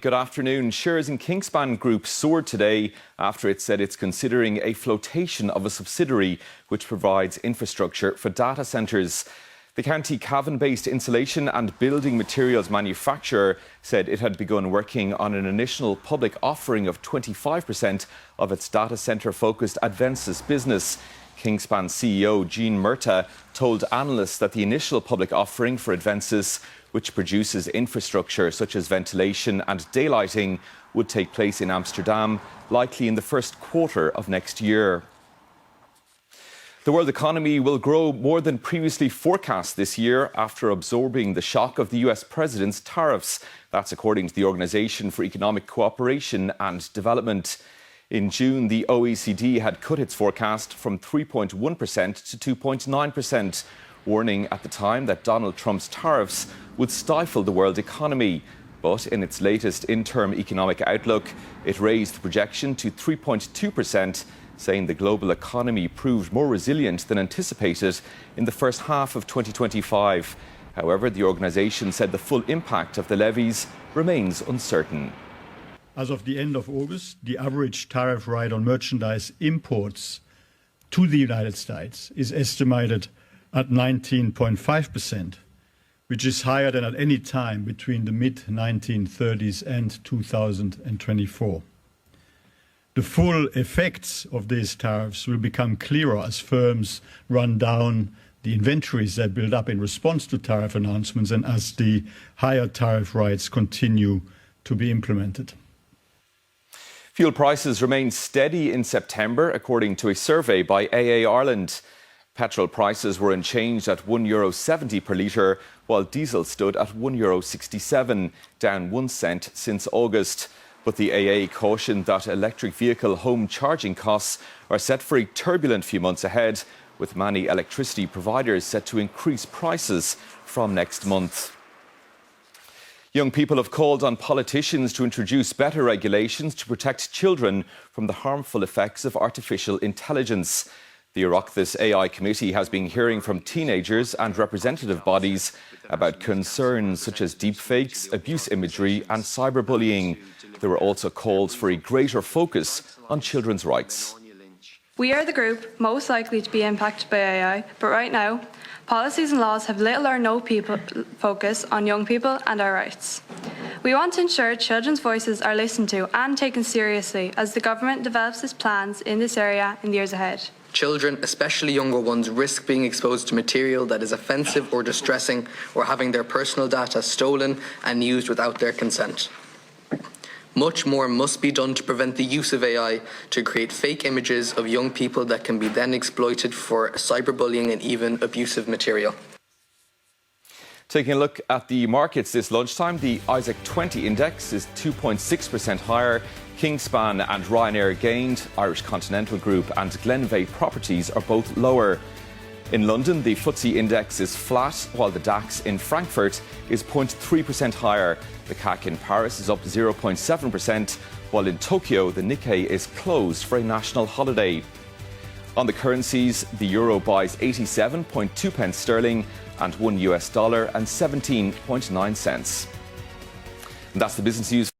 Good afternoon. Shares in Kingspan Group soared today after it said it's considering a flotation of a subsidiary which provides infrastructure for data centres. The County Cavan-based insulation and building materials manufacturer said it had begun working on an initial public offering of 25% of its data centre-focused Advensis business. Kingspan CEO Jean Murtagh told analysts that the initial public offering for Advensis, which produces infrastructure such as ventilation and daylighting, would take place in Amsterdam, likely in the first quarter of next year. The world economy will grow more than previously forecast this year after absorbing the shock of the US president's tariffs. That's according to the Organisation for Economic Cooperation and Development. In June, the OECD had cut its forecast from 3.1% to 2.9%, warning at the time that Donald Trump's tariffs would stifle the world economy. But in its latest interim economic outlook, it raised the projection to 3.2%, saying the global economy proved more resilient than anticipated in the first half of 2025. However, the organisation said the full impact of the levies remains uncertain. As of the end of August, the average tariff rate on merchandise imports to the United States is estimated at 19.5%, which is higher than at any time between the mid-1930s and 2024. The full effects of these tariffs will become clearer as firms run down the inventories they build up in response to tariff announcements and as the higher tariff rates continue to be implemented. Fuel prices remained steady in September, according to a survey by AA Ireland. Petrol prices were unchanged at €1.70 per litre, while diesel stood at €1.67, down 1 cent since August. But the AA cautioned that electric vehicle home charging costs are set for a turbulent few months ahead, with many electricity providers set to increase prices from next month. Young people have called on politicians to introduce better regulations to protect children from the harmful effects of artificial intelligence. The Oireachtas AI Committee has been hearing from teenagers and representative bodies about concerns such as deepfakes, abuse imagery and cyberbullying. There were also calls for a greater focus on children's rights. We are the group most likely to be impacted by AI, but right now, policies and laws have little or no focus on young people and our rights. We want to ensure children's voices are listened to and taken seriously as the government develops its plans in this area in the years ahead. Children, especially younger ones, risk being exposed to material that is offensive or distressing, or having their personal data stolen and used without their consent. Much more must be done to prevent the use of AI to create fake images of young people that can be then exploited for cyberbullying and even abusive material. Taking a look at the markets this lunchtime, the ISAC 20 index is 2.6% higher. Kingspan and Ryanair gained. Irish Continental Group and Glenveagh Properties are both lower. In London, the FTSE index is flat, while the DAX in Frankfurt is 0.3% higher. The CAC in Paris is up 0.7%, while in Tokyo, the Nikkei is closed for a national holiday. On the currencies, the euro buys 87.2 pence sterling and $1 US and 17.9 cents. And that's the business news.